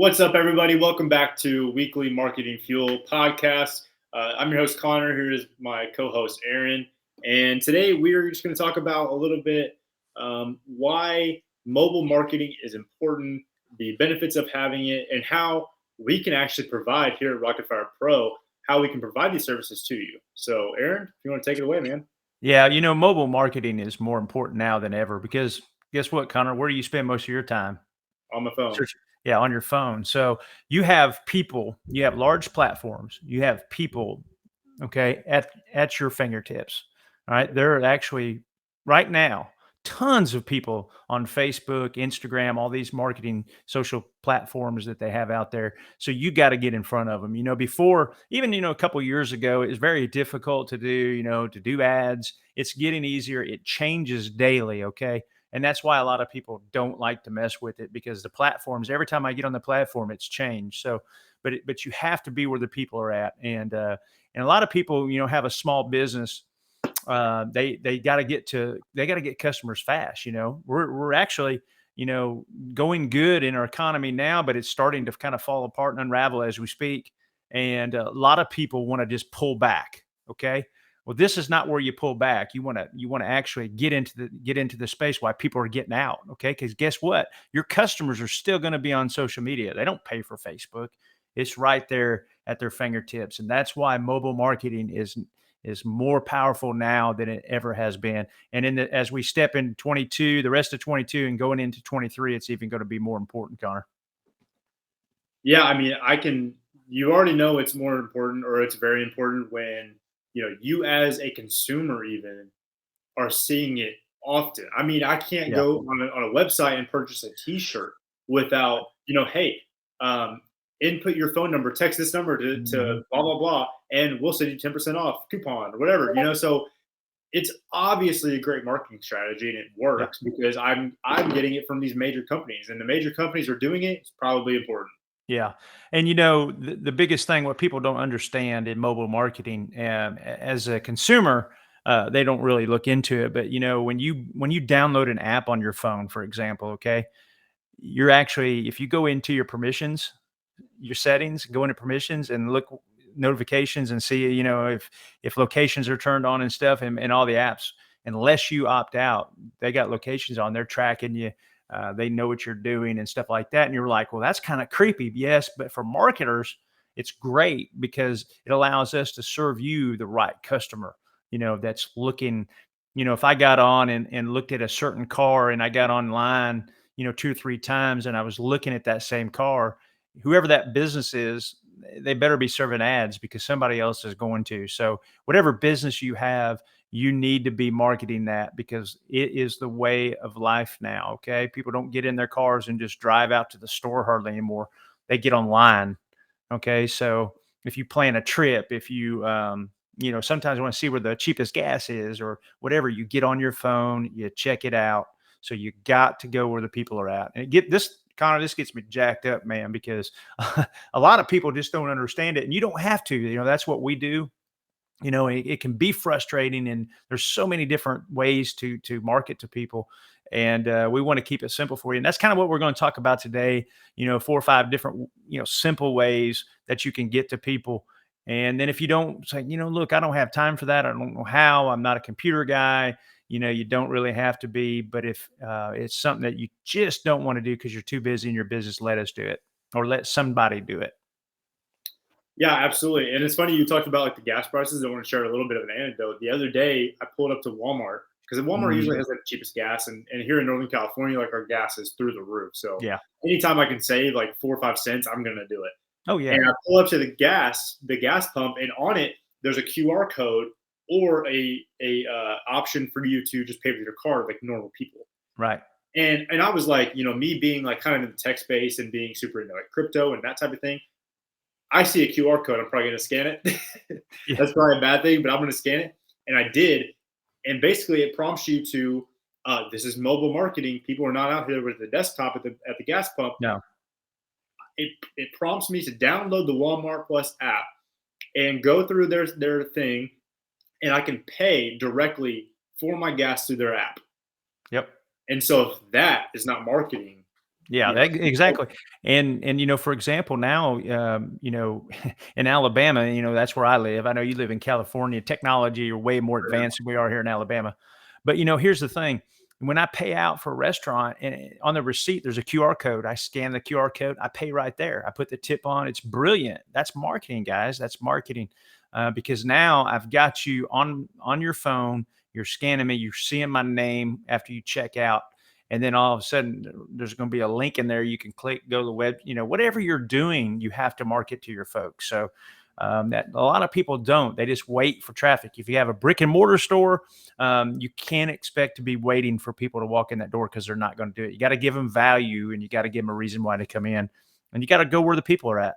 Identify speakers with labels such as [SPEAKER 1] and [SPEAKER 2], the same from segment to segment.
[SPEAKER 1] What's up, everybody? Welcome back to Weekly Marketing Fuel Podcast. I'm your host, Connor. Here is my co host, Aaron. And today we are just going to talk about a little bit why mobile marketing is important, the benefits of having it, and how we can actually provide here at Rocket Fire Pro, how we can provide these services to you. So, Aaron, if you want to take it away, man.
[SPEAKER 2] Yeah, mobile marketing is more important now than ever because guess what, Connor? Where do you spend most of your time?
[SPEAKER 1] On my phone.
[SPEAKER 2] Search. Yeah, on your phone. So you have people, you have large platforms, you have people, okay, at your fingertips. All right. There are actually right now tons of people on Facebook, Instagram, all these marketing social platforms that they have out there. So you got to get in front of them. Before even a couple years ago, it was very difficult to do ads. It's getting easier. It changes daily. Okay. And that's why a lot of people don't like to mess with it because the platforms, every time I get on the platform, it's changed. So, but you have to be where the people are at. And a lot of people, have a small business. They got to get customers fast. We're actually, going good in our economy now, but it's starting to kind of fall apart and unravel as we speak. And a lot of people want to just pull back. Okay. Well, this is not where you pull back. You want to actually get into the space while people are getting out. Okay. Because guess what? Your customers are still going to be on social media. They don't pay for Facebook. It's right there at their fingertips. And that's why mobile marketing is more powerful now than it ever has been. And as we step in 22, the rest of 22 and going into 23, it's even going to be more important, Connor.
[SPEAKER 1] Yeah, I mean, you already know it's more important or it's very important when, you as a consumer even are seeing it often. I mean, I can't
[SPEAKER 2] Yeah.
[SPEAKER 1] go on a website and purchase a T-shirt without, hey, um, input your phone number, text this number to
[SPEAKER 2] Mhm.
[SPEAKER 1] blah blah blah, and we'll send you 10% off coupon or whatever. So it's obviously a great marketing strategy and it
[SPEAKER 2] Yeah.
[SPEAKER 1] works because I'm getting it from these major companies, and the major companies are doing it. It's probably important.
[SPEAKER 2] Yeah. And the biggest thing, what people don't understand in mobile marketing, as a consumer, they don't really look into it. But when you download an app on your phone, for example, okay, you're actually, if you go into your permissions, your settings, go into permissions and look notifications and see, if locations are turned on and stuff, and all the apps, unless you opt out, they got locations on, they're tracking you. They know what you're doing and stuff like that. And you're like, well, that's kind of creepy. Yes. But for marketers, it's great because it allows us to serve you the right customer, that's looking, if I got on and looked at a certain car and I got online, two or three times and I was looking at that same car, whoever that business is, they better be serving ads because somebody else is going to. So whatever business you have, you need to be marketing that because it is the way of life now. Okay. People don't get in their cars and just drive out to the store hardly anymore. They get online. Okay. So if you plan a trip, if you, sometimes want to see where the cheapest gas is or whatever, you get on your phone, you check it out. So you got to go where the people are at. And get this, Connor, this gets me jacked up, man, because a lot of people just don't understand it. And you don't have to, that's what we do. It can be frustrating, and there's so many different ways to market to people, and we want to keep it simple for you. And that's kind of what we're going to talk about today. 4 or 5 different simple ways that you can get to people. And then if you don't say, look, I don't have time for that, I don't know how, I'm not a computer guy, you don't really have to be. But if it's something that you just don't want to do because you're too busy in your business, let us do it, or let somebody do it.
[SPEAKER 1] Yeah, absolutely. And it's funny you talked about like the gas prices. I want to share a little bit of an anecdote. The other day, I pulled up to Walmart because Walmart
[SPEAKER 2] Mhm.
[SPEAKER 1] usually has like the cheapest gas, and here in Northern California, like our gas is through the roof. So
[SPEAKER 2] Yeah.
[SPEAKER 1] anytime I can save like 4 or 5 cents, I'm gonna do it.
[SPEAKER 2] Oh yeah.
[SPEAKER 1] And I pull up to the gas pump, and on it there's a QR code or a option for you to just pay with your card like normal people.
[SPEAKER 2] Right.
[SPEAKER 1] And I was like, me being like kind of in the tech space and being super into like crypto and that type of thing. I see a QR code, I'm probably going to scan it.
[SPEAKER 2] Yeah.
[SPEAKER 1] That's probably a bad thing, but I'm going to scan it. And I did. And basically, it prompts you to, this is mobile marketing. People are not out here with the desktop at the gas pump.
[SPEAKER 2] No.
[SPEAKER 1] It prompts me to download the Walmart Plus app and go through their thing, and I can pay directly for my gas through their app.
[SPEAKER 2] Yep.
[SPEAKER 1] And so if that is not marketing,
[SPEAKER 2] Yeah, exactly. And for example, now, in Alabama, that's where I live. I know you live in California. Technology are way more advanced than we are here in Alabama. But here's the thing: when I pay out for a restaurant, and on the receipt there's a QR code, I scan the QR code, I pay right there. I put the tip on. It's brilliant. That's marketing, guys. That's marketing, because now I've got you on your phone. You're scanning me. You're seeing my name after you check out, and then all of a sudden there's going to be a link in there you can click, go to the web. Whatever you're doing, you have to market to your folks. So that a lot of people don't. They just wait for traffic. If you have a brick and mortar store, you can't expect to be waiting for people to walk in that door, because they're not going to do it. You got to give them value, and you got to give them a reason why to come in, and you got to go where the people are at.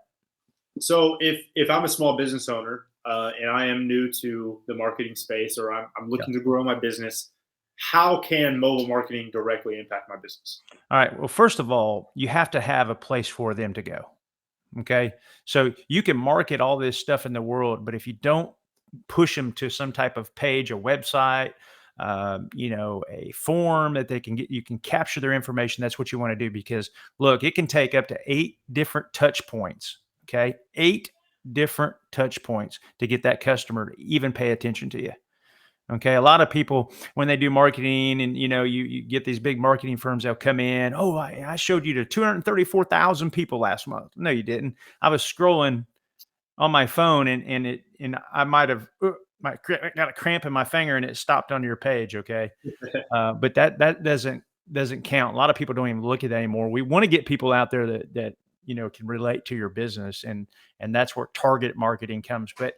[SPEAKER 1] So if I'm a small business owner, and I am new to the marketing space, or I'm
[SPEAKER 2] Yeah.
[SPEAKER 1] looking to grow my business, how can mobile marketing directly impact my business?
[SPEAKER 2] All right. Well, first of all, you have to have a place for them to go. Okay. So you can market all this stuff in the world, but if you don't push them to some type of page, a website, a form that they can get, you can capture their information. That's what you want to do, because look, it can take up to 8 different touch points. Okay. 8 different touch points to get that customer to even pay attention to you. Okay. A lot of people, when they do marketing, and you get these big marketing firms, they'll come in. Oh, I showed you to 234,000 people last month. No, you didn't. I was scrolling on my phone, and I might have got a cramp in my finger, and it stopped on your page. Okay. But that doesn't count. A lot of people don't even look at that anymore. We want to get people out there that can relate to your business, and that's where target marketing comes. But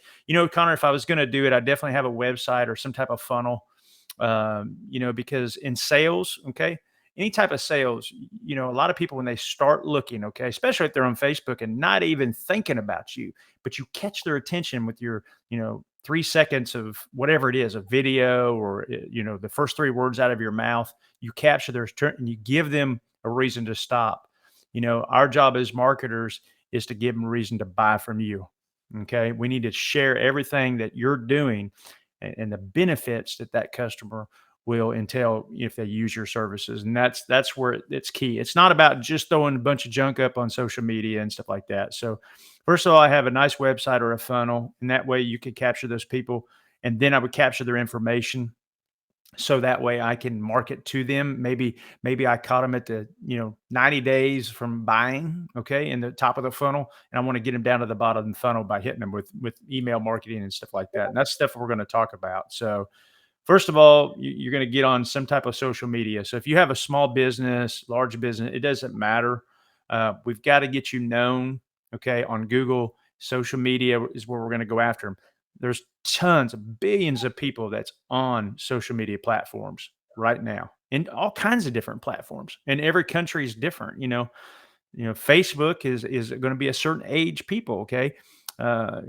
[SPEAKER 2] Connor, if I was going to do it, I definitely have a website or some type of funnel. Because in sales, okay, any type of sales, a lot of people, when they start looking, okay, especially if they're on Facebook and not even thinking about you, but you catch their attention with your 3 seconds of whatever it is, a video, or the first 3 words out of your mouth, you capture their turn, and you give them a reason to stop. Our job as marketers is to give them a reason to buy from you. Okay. We need to share everything that you're doing, and the benefits that customer will entail if they use your services. And that's where it's key. It's not about just throwing a bunch of junk up on social media and stuff like that. So first of all, I have a nice website or a funnel, and that way you could capture those people, and then I would capture their information, so that way I can market to them. Maybe I caught them at the 90 days from buying, okay, in the top of the funnel, and I want to get them down to the bottom of the funnel by hitting them with email marketing and stuff like that. And that's stuff we're going to talk about. So first of all, you're going to get on some type of social media. So if you have a small business, large business, it doesn't matter. We've got to get you known, okay, on Google. Social media is where we're going to go after them. There's tons of billions of people that's on social media platforms right now, in all kinds of different platforms, and every country is different. Facebook is going to be a certain age people. Okay.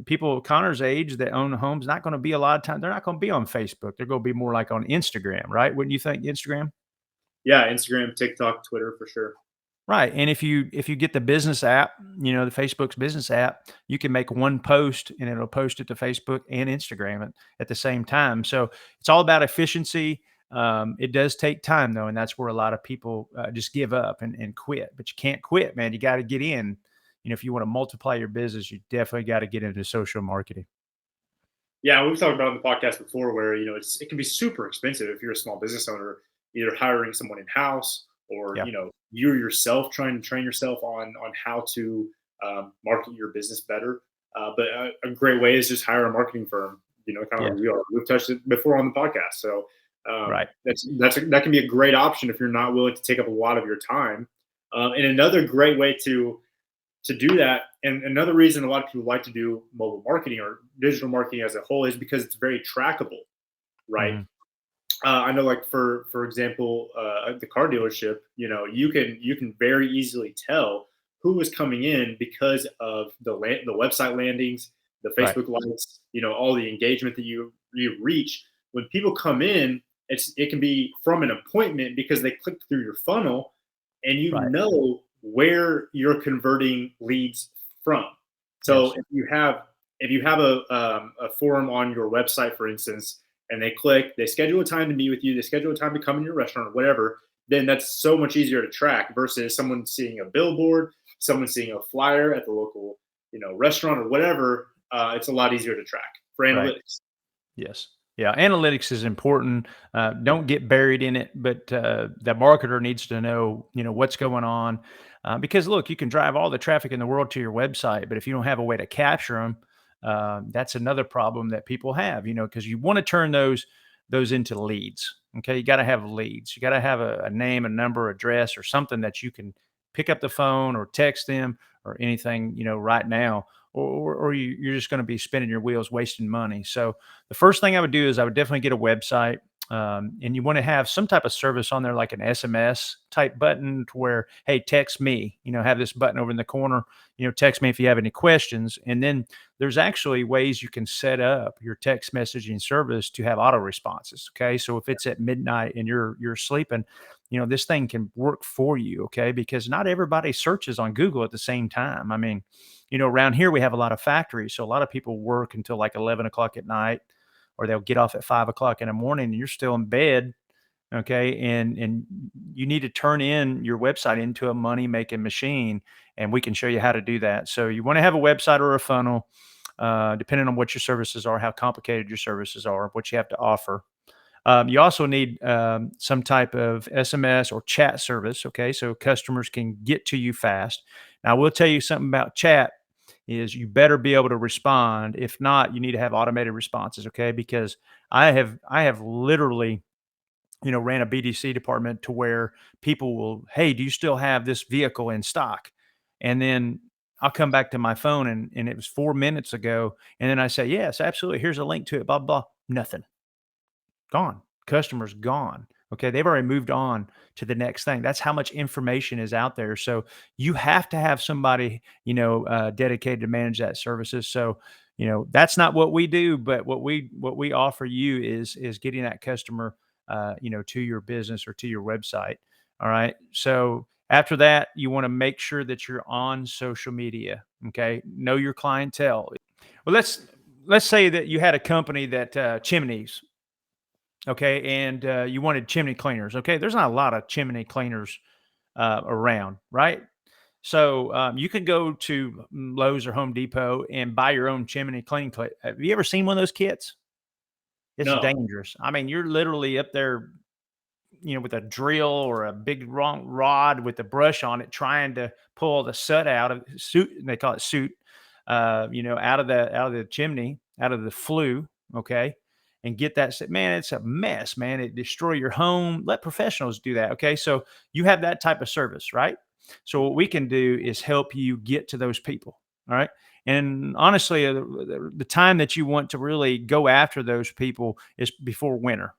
[SPEAKER 2] People Connor's age that own homes, not going to be a lot of time. They're not going to be on Facebook. They're going to be more like on Instagram, right? Wouldn't you think? Instagram?
[SPEAKER 1] Yeah, Instagram, TikTok, Twitter, for sure.
[SPEAKER 2] Right. And if you get the business app, the Facebook's business app, you can make one post and it'll post it to Facebook and Instagram at the same time. So it's all about efficiency. It does take time though, and that's where a lot of people just give up and quit. But you can't quit, man. You got to get in. If you want to multiply your business, you definitely got to get into social marketing.
[SPEAKER 1] Yeah, we've talked about it on the podcast before, where it can be super expensive if you're a small business owner, either hiring someone in house, or
[SPEAKER 2] Yeah.
[SPEAKER 1] you yourself trying to train yourself on how to market your business better. But a great way is just hire a marketing firm. Kind of
[SPEAKER 2] Yeah.
[SPEAKER 1] like we are. We've touched it before on the podcast, so
[SPEAKER 2] Right.
[SPEAKER 1] that can be a great option if you're not willing to take up a lot of your time. And another great way to do that, and another reason a lot of people like to do mobile marketing or digital marketing as a whole, is because it's very trackable, right?
[SPEAKER 2] Mhm.
[SPEAKER 1] I know, like for example, at the car dealership, you can very easily tell who is coming in because of the website landings, the
[SPEAKER 2] Right.
[SPEAKER 1] Facebook likes, all the engagement that you reach. When people come in, it can be from an appointment because they clicked through your funnel, and
[SPEAKER 2] Right.
[SPEAKER 1] where you're converting leads from. So
[SPEAKER 2] Yes.
[SPEAKER 1] if you have a forum on your website, for instance, and they click, they schedule a time to meet with you, they schedule a time to come in your restaurant or whatever, then that's so much easier to track versus someone seeing a billboard, someone seeing a flyer at the local, restaurant or whatever. It's a lot easier to track for
[SPEAKER 2] Right.
[SPEAKER 1] analytics.
[SPEAKER 2] Yes. Yeah, analytics is important. Don't get buried in it, but the marketer needs to know, what's going on. Because look, you can drive all the traffic in the world to your website, but if you don't have a way to capture them, that's another problem that people have. Because you want to turn those into leads. Okay, you got to have leads. You got to have a name, a number, address, or something that you can pick up the phone or text them or anything, right now, or you're just going to be spinning your wheels, wasting money. So the first thing I would do is I would definitely get a website. And you want to have some type of service on there, like an SMS type button to where, hey, text me, have this button over in the corner, text me if you have any questions. And then there's actually ways you can set up your text messaging service to have auto responses. Okay. So if it's at midnight and you're sleeping, this thing can work for you. Okay. Because not everybody searches on Google at the same time. I mean, around here we have a lot of factories. So a lot of people work until like 11 o'clock at night, or they'll get off at 5 o'clock in the morning and you're still in bed. Okay. And you need to turn in your website into a money making machine. And we can show you how to do that. So you want to have a website or a funnel, depending on what your services are, how complicated your services are, what you have to offer. You also need some type of SMS or chat service. Okay. So customers can get to you fast. Now, I will tell you something about chat is you better be able to respond. If not, you need to have automated responses. Okay. Because I have literally, ran a BDC department to where people will, hey, do you still have this vehicle in stock? And then I'll come back to my phone and it was 4 minutes ago. And then I say, yes, absolutely. Here's a link to it, blah, blah, nothing. Gone. Customer's gone. Okay, they've already moved on to the next thing. That's how much information is out there. So you have to have somebody, dedicated to manage that services. So, that's not what we do, but what we offer you is getting that customer, to your business or to your website. All right. So after that, you want to make sure that you're on social media. Okay, know your clientele. Well, let's say that you had a company that chimneys. Okay, and you wanted chimney cleaners. Okay, there's not a lot of chimney cleaners around, right? So you can go to Lowe's or Home Depot and buy your own chimney cleaning kit. Have you ever seen one of those kits? It's
[SPEAKER 1] No,
[SPEAKER 2] dangerous. I mean, you're literally up there, with a drill or a big wrong rod with a brush on it, trying to pull the soot out of soot. They call it soot, out of the chimney, out of the flue. Okay, and get that. Man, it's a mess, man. It destroy your home. Let professionals do that. Okay, so you have that type of service, right? So what we can do is help you get to those people. All right. And honestly, the time that you want to really go after those people is before winter.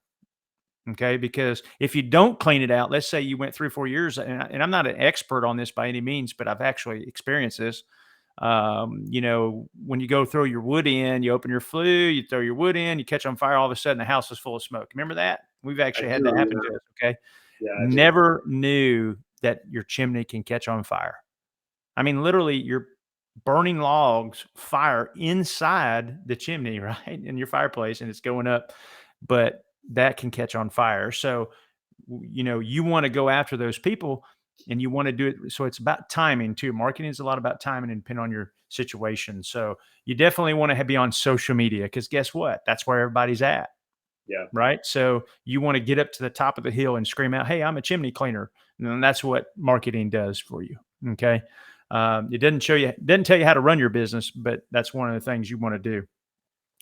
[SPEAKER 2] Okay. Because if you don't clean it out, let's say you went 3 or 4 years, and I'm not an expert on this by any means, but I've actually experienced this. When you go throw your wood in, you open your flue, you throw your wood in, you catch on fire, all of a sudden the house is full of smoke. Remember that? We've
[SPEAKER 1] I
[SPEAKER 2] actually had that
[SPEAKER 1] do.
[SPEAKER 2] happen to us. Okay.
[SPEAKER 1] Yeah, I do.
[SPEAKER 2] Never knew that your chimney can catch on fire. I mean, literally, you're burning logs, fire inside the chimney, right? In your fireplace, and it's going up, but that can catch on fire. So, you want to go after those people and you want to do it. So it's about timing too. Marketing is a lot about timing and depend on your situation. So you definitely want to be on social media because guess what? That's where everybody's at.
[SPEAKER 1] Yeah.
[SPEAKER 2] Right. So you want to get up to the top of the hill and scream out, hey, I'm a chimney cleaner. And that's what marketing does for you. Okay. It doesn't tell you how to run your business, but that's one of the things you want to do.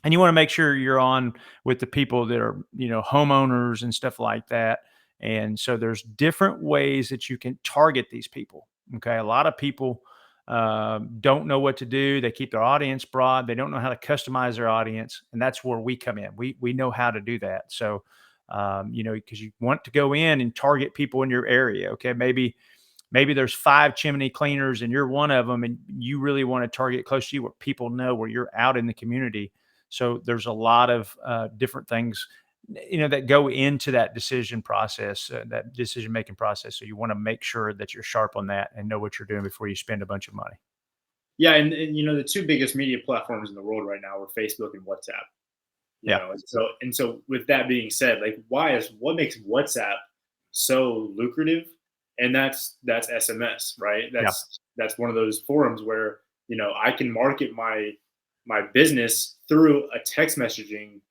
[SPEAKER 2] And you want to make sure you're on with the people that are, homeowners and stuff like that. And so there's different ways that you can target these people. Okay. A lot of people don't know what to do. They keep their audience broad. They don't know how to customize their audience. And that's where we come in. We know how to do that. So, because you want to go in and target people in your area. Okay. Maybe there's 5 chimney cleaners and you're one of them and you really want to target close to you where people know where you're out in the community. So there's a lot of different things, that go into that decision process, that decision making process. So you want to make sure that you're sharp on that and know what you're doing before you spend a bunch of money.
[SPEAKER 1] Yeah, and the two biggest media platforms in the world right now are Facebook and WhatsApp.
[SPEAKER 2] Yeah.
[SPEAKER 1] And so with that being said, like what makes WhatsApp so lucrative? And that's SMS, right?
[SPEAKER 2] Yeah.
[SPEAKER 1] That's one of those forums where, I can market my business through a text messaging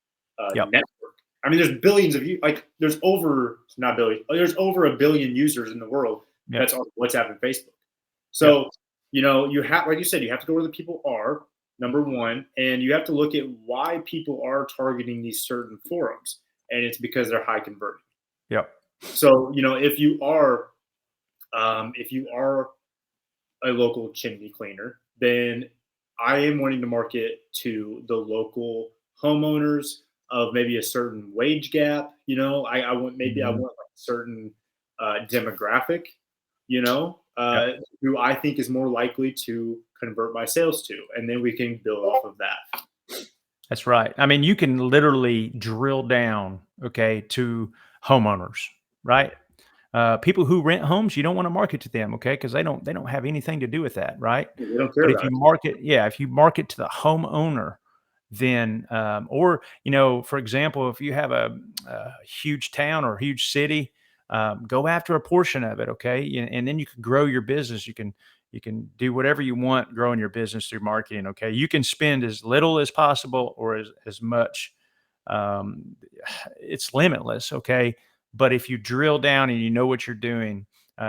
[SPEAKER 2] Yep.
[SPEAKER 1] network. I mean, there's billions of you, like there's over not billion, there's over a billion users in the world
[SPEAKER 2] Yep.
[SPEAKER 1] that's on WhatsApp and Facebook.
[SPEAKER 2] Yep.
[SPEAKER 1] So, you have, like you said, you have to go where the people are, number one, and you have to look at why people are targeting these certain forums. And it's because they're high converting.
[SPEAKER 2] Yep.
[SPEAKER 1] So, if you are a local chimney cleaner, then I am wanting to market to the local homeowners of maybe a certain wage gap. I
[SPEAKER 2] Mhm.
[SPEAKER 1] want like a certain demographic,
[SPEAKER 2] Yep.
[SPEAKER 1] who I think is more likely to convert my sales to, and then we can build off of that.
[SPEAKER 2] That's right. I mean, you can literally drill down, okay, to homeowners, right? People who rent homes, you don't want to market to them, okay, because they don't have anything to do with that, right?
[SPEAKER 1] They don't care
[SPEAKER 2] But if
[SPEAKER 1] about
[SPEAKER 2] you
[SPEAKER 1] it.
[SPEAKER 2] market, yeah, if you market to the homeowner, then or for example, if you have a huge town or a huge city, go after a portion of it, okay, and then you can grow your business. You can do whatever you want growing your business through marketing. Okay, you can spend as little as possible or as much. Um, it's limitless. Okay, but if you drill down and you know what you're doing,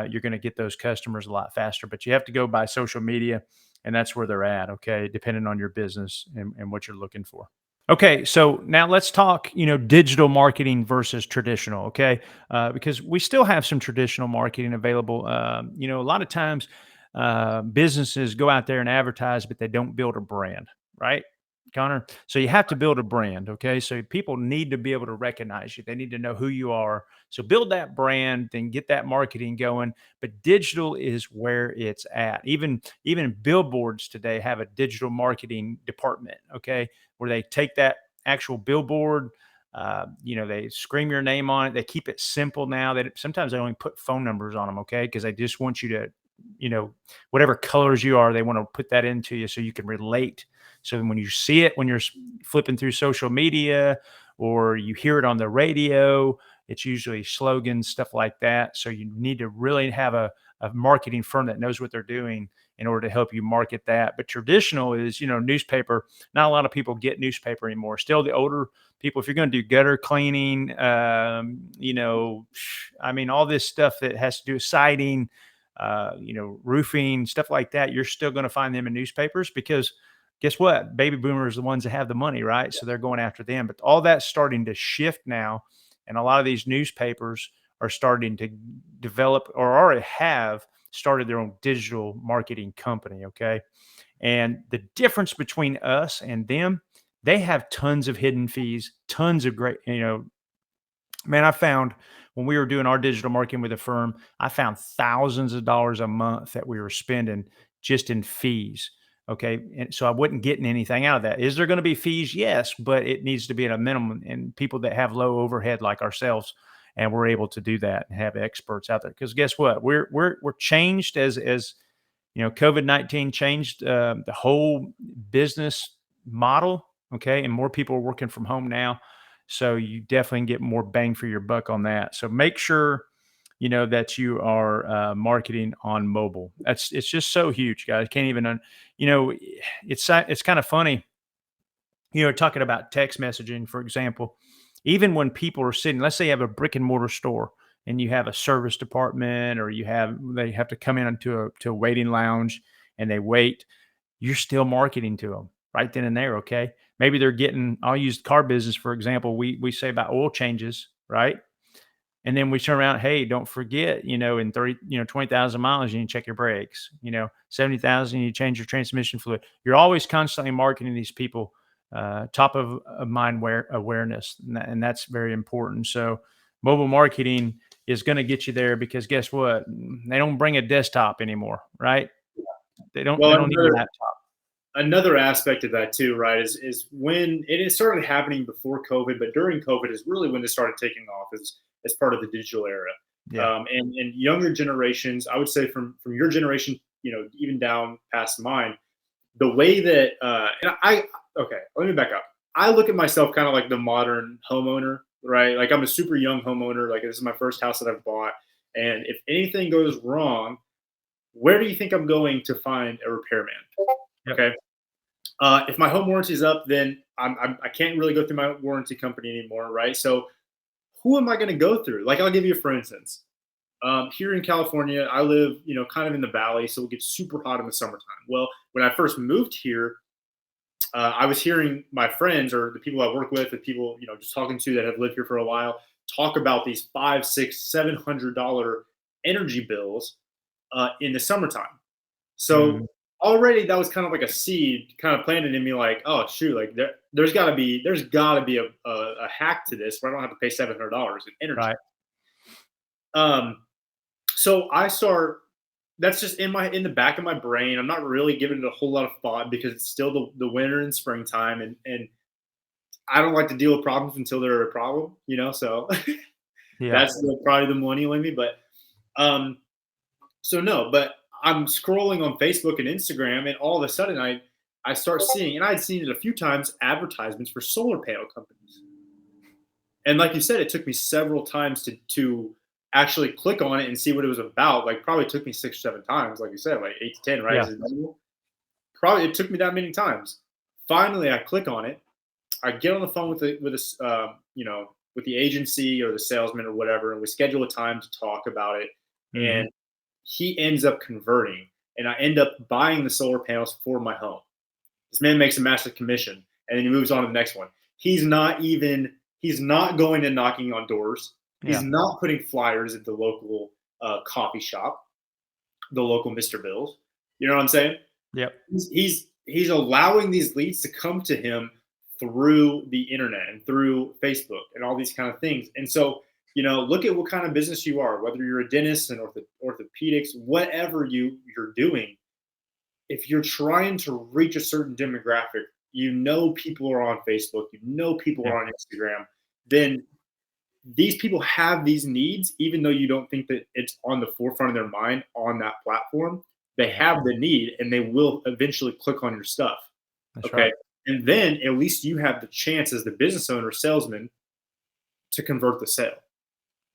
[SPEAKER 2] you're going to get those customers a lot faster. But you have to go by social media, and that's where they're at. Okay, depending on your business and what you're looking for. Okay, so now let's talk, digital marketing versus traditional. Okay, because we still have some traditional marketing available. A lot of times, businesses go out there and advertise, but they don't build a brand, right, Connor? So you have to build a brand. Okay, so people need to be able to recognize you. They need to know who you are. So build that brand, then get that marketing going. But digital is where it's at. Even billboards today have a digital marketing department. Okay, where they take that actual billboard, they scream your name on it. They keep it simple now. Sometimes they only put phone numbers on them, okay, because they just want you to, whatever colors you are, they want to put that into you so you can relate. So when you see it, when you're flipping through social media or you hear it on the radio, it's usually slogans, stuff like that. So you need to really have a marketing firm that knows what they're doing in order to help you market that. But traditional is, newspaper. Not a lot of people get newspaper anymore. Still, the older people, if you're going to do gutter cleaning, I mean, all this stuff that has to do with siding, roofing, stuff like that, you're still going to find them in newspapers because guess what? Baby boomers are the ones that have the money, right? So they're going after them. But all that's starting to shift now. And a lot of these newspapers are starting to develop or already have started their own digital marketing company. Okay. And the difference between us and them, they have tons of hidden fees, tons of great, man, I found when we were doing our digital marketing with a firm, I found thousands of dollars a month that we were spending just in fees. Okay. And so I wasn't getting anything out of that. Is there going to be fees? Yes, but it needs to be at a minimum. And people that have low overhead like ourselves, and we're able to do that and have experts out there. Because guess what? We're changed as COVID-19 changed the whole business model. Okay. And more people are working from home now. So you definitely can get more bang for your buck on that. So make sure, that you are marketing on mobile. It's just so huge, guys. Can't even, it's kind of funny, talking about text messaging, for example, even when people are sitting, let's say you have a brick and mortar store and you have a service department or they have to come in to a waiting lounge and they wait, you're still marketing to them right then and there. Okay. Maybe they're getting, I'll use the car business, for example. We say about oil changes, right? And then we turn around, hey, don't forget, in 30, 20,000 miles, you need to check your brakes, 70,000, you change your transmission fluid. You're always constantly marketing these people, top of mind awareness. And that's very important. So mobile marketing is going to get you there because guess what? They don't bring a desktop anymore, right? They
[SPEAKER 1] Well,
[SPEAKER 2] don't need a laptop.
[SPEAKER 1] another aspect of that too, right, is when it started happening before COVID, but during COVID is really when it started taking off as part of the digital era.
[SPEAKER 2] Yeah.
[SPEAKER 1] And younger generations, I would say from your generation, even down past mine, the way that and I okay, let me back up. I look at myself kind of like the modern homeowner, right? Like I'm a super young homeowner. Like this is my first house that I've bought. And if anything goes wrong, where do you think I'm going to find a repairman?
[SPEAKER 2] Yep.
[SPEAKER 1] Okay. If my home warranty is up, then I can't really go through my warranty company anymore, right? So who am I going to go through? Like I'll give you for instance. Here in California, I live, kind of in the valley, so it gets super hot in the summertime. Well, when I first moved here, I was hearing my friends or the people I work with, the people just talking to that have lived here for a while, talk about these five, six, $700 energy bills in the summertime. So
[SPEAKER 2] Mhm.
[SPEAKER 1] already that was kind of like a seed kind of planted in me, like, oh shoot, like there's got to be a hack to this where I don't have to pay $700 in energy.
[SPEAKER 2] Right.
[SPEAKER 1] Um, so I start. That's just in the back of my brain. I'm not really giving it a whole lot of thought because it's still the winter and springtime, and I don't like to deal with problems until they're a problem. So
[SPEAKER 2] Yeah.
[SPEAKER 1] that's probably the millennial in me. But um, so no, but I'm scrolling on Facebook and Instagram, and all of a sudden I start seeing, and I'd seen it a few times, advertisements for solar panel companies. And like you said, it took me several times to actually click on it and see what it was about. Like probably took me 6 or 7 times, like you said, like 8 to 10, right?
[SPEAKER 2] Yeah.
[SPEAKER 1] Is it normal? Probably it took me that many times. Finally, I click on it. I get on the phone with the agency or the salesman or whatever, and we schedule a time to talk about it.
[SPEAKER 2] Mhm.
[SPEAKER 1] And he ends up converting, and I end up buying the solar panels for my home. This man makes a massive commission, and then he moves on to the next one. He's not going and knocking on doors. He's
[SPEAKER 2] Yeah.
[SPEAKER 1] not putting flyers at the local coffee shop, the local Mr. Bill's. You know what I'm saying?
[SPEAKER 2] Yep.
[SPEAKER 1] He's allowing these leads to come to him through the internet and through Facebook and all these kind of things. And so, look at what kind of business you are, whether you're a dentist and orthopedics, whatever you're doing. If you're trying to reach a certain demographic, people are on Facebook, people
[SPEAKER 2] Yeah.
[SPEAKER 1] are on Instagram, then these people have these needs, even though you don't think that it's on the forefront of their mind on that platform. They
[SPEAKER 2] Yeah.
[SPEAKER 1] have the need and they will eventually click on your stuff.
[SPEAKER 2] That's
[SPEAKER 1] Okay.
[SPEAKER 2] right.
[SPEAKER 1] And then at least you have the chance as the business owner, salesman, to convert the sale.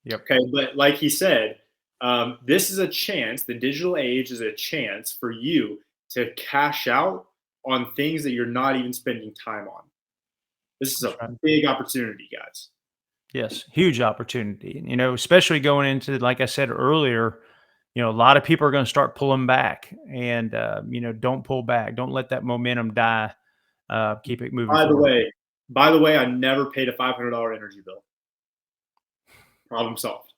[SPEAKER 2] Yep.
[SPEAKER 1] Okay. But like he said, this is a chance, the digital age is a chance for you to cash out on things that you're not even spending time on. This is
[SPEAKER 2] That's
[SPEAKER 1] a
[SPEAKER 2] right.
[SPEAKER 1] big opportunity, guys.
[SPEAKER 2] Yes, huge opportunity. Especially going into, like I said earlier, a lot of people are going to start pulling back, and don't pull back. Don't let that momentum die. Keep it moving
[SPEAKER 1] By the
[SPEAKER 2] forward.
[SPEAKER 1] way, by the way, I never paid a $500 energy bill. Problem solved.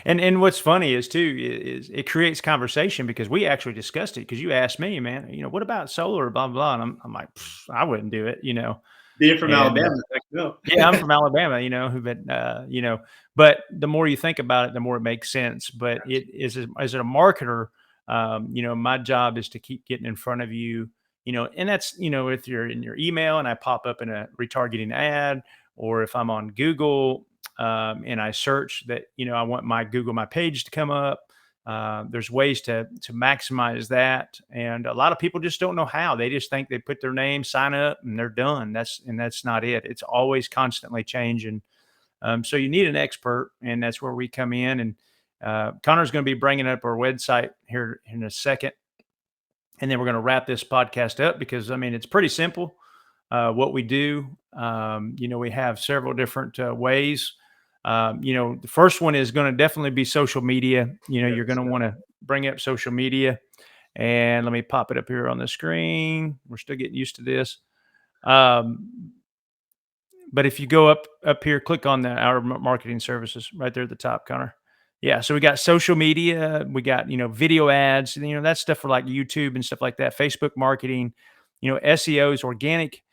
[SPEAKER 2] And what's funny is too is it creates conversation because we actually discussed it because you asked me, man, what about solar, blah blah, and I'm like, "Pfft, I wouldn't do it,
[SPEAKER 1] Being from
[SPEAKER 2] and
[SPEAKER 1] Alabama, heck no.
[SPEAKER 2] yeah, I'm from Alabama, who been, but the more you think about it, the more it makes sense. But it is as a marketer, my job is to keep getting in front of you, and that's, if you're in your email and I pop up in a retargeting ad, or if I'm on Google, and I search that, I want my page to come up. There's ways to maximize that, and a lot of people just don't know how. They just think they put their name, sign up, and they're done. That's not it. It's always constantly changing. So you need an expert, and that's where we come in. And Connor's going to be bringing up our website here in a second, and then we're going to wrap this podcast up because it's pretty simple. What we do, we have several different ways. The first one is going to definitely be social media. You're going
[SPEAKER 1] Yes.
[SPEAKER 2] to want to bring up social media, and let me pop it up here on the screen. We're still getting used to this. Um, but if you go up here, click on the our marketing services right there at the top, Connor. Yeah, so we got social media, we got video ads, and that stuff for like YouTube and stuff like that. Facebook marketing, SEO is organic,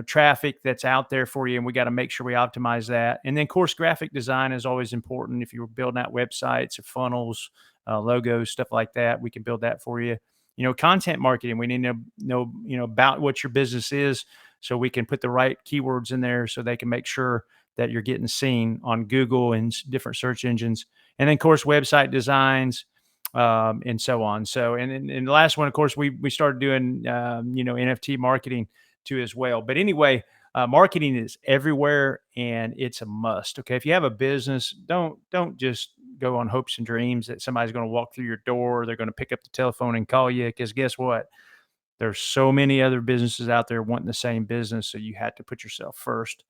[SPEAKER 2] traffic that's out there for you, and we got to make sure we optimize that. And then, of course, graphic design is always important. If you're building out websites or funnels, logos, stuff like that, we can build that for you. Content marketing, we need to know about what your business is so we can put the right keywords in there so they can make sure that you're getting seen on Google and different search engines. And then, of course, website designs, and so on. So, and the last one, of course, we started doing, NFT marketing. to as well. But anyway, marketing is everywhere and it's a must. Okay. If you have a business, don't just go on hopes and dreams that somebody's going to walk through your door. They're going to pick up the telephone and call you. Because guess what? There's so many other businesses out there wanting the same business. So you have to put yourself first.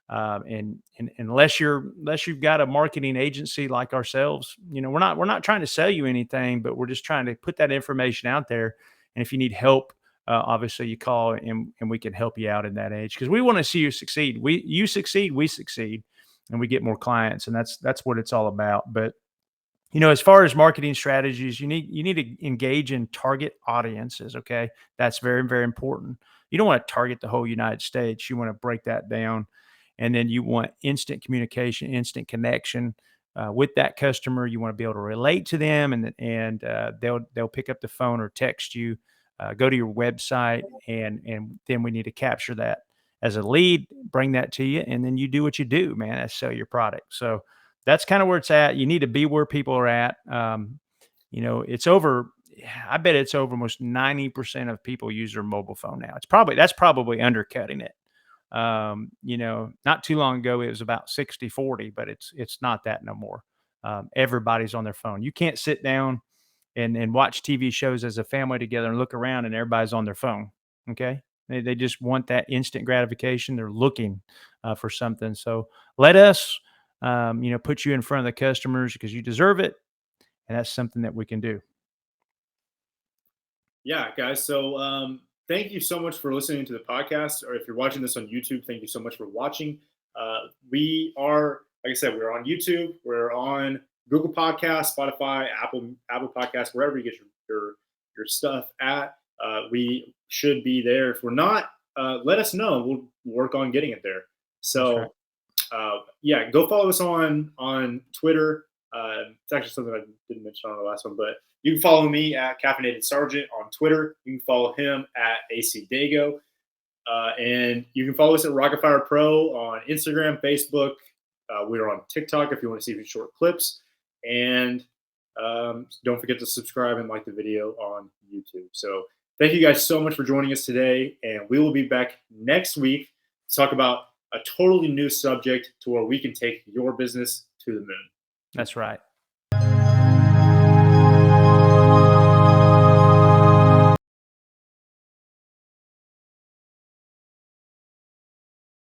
[SPEAKER 2] And unless you've got a marketing agency like ourselves, we're not trying to sell you anything, but we're just trying to put that information out there. And if you need help, obviously you call and we can help you out in that age, because we want to see you succeed. You succeed, we succeed, and we get more clients, and that's what it's all about. But as far as marketing strategies, you need to engage in target audiences. Okay, that's very, very important. You don't want to target the whole United States. You want to break that down, and then you want instant communication, instant connection with that customer. You want to be able to relate to them, and they'll pick up the phone or text you, go to your website, and then we need to capture that as a lead, bring that to you, and then you do what you do, man. That's sell your product. So that's kind of where it's at. You need to be where people are at. It's over. I bet it's over almost 90% of people use their mobile phone now. That's probably undercutting it. Not too long ago, it was about 60-40, but it's not that no more. Everybody's on their phone. You can't sit down and watch TV shows as a family together and look around and everybody's on their phone. Okay. They just want that instant gratification. They're looking for something. So let us, put you in front of the customers because you deserve it. And that's something that we can do.
[SPEAKER 1] Yeah, guys. So thank you so much for listening to the podcast. Or if you're watching this on YouTube, thank you so much for watching. We are, like I said, we're on YouTube. We're on Google Podcasts, Spotify, Apple Podcasts, wherever you get your stuff at. We should be there. If we're not, let us know. We'll work on getting it there.
[SPEAKER 2] That's right.
[SPEAKER 1] So yeah, go follow us on Twitter. It's actually something I didn't mention on the last one, but you can follow me at Caffeinated Sergeant on Twitter. You can follow him at AC Dago. And you can follow us at Rocket Fire Pro on Instagram, Facebook. We're on TikTok if you want to see short clips. And don't forget to subscribe and like the video on YouTube. So thank you guys so much for joining us today. And we will be back next week to talk about a totally new subject to where we can take your business to the moon.
[SPEAKER 2] That's right.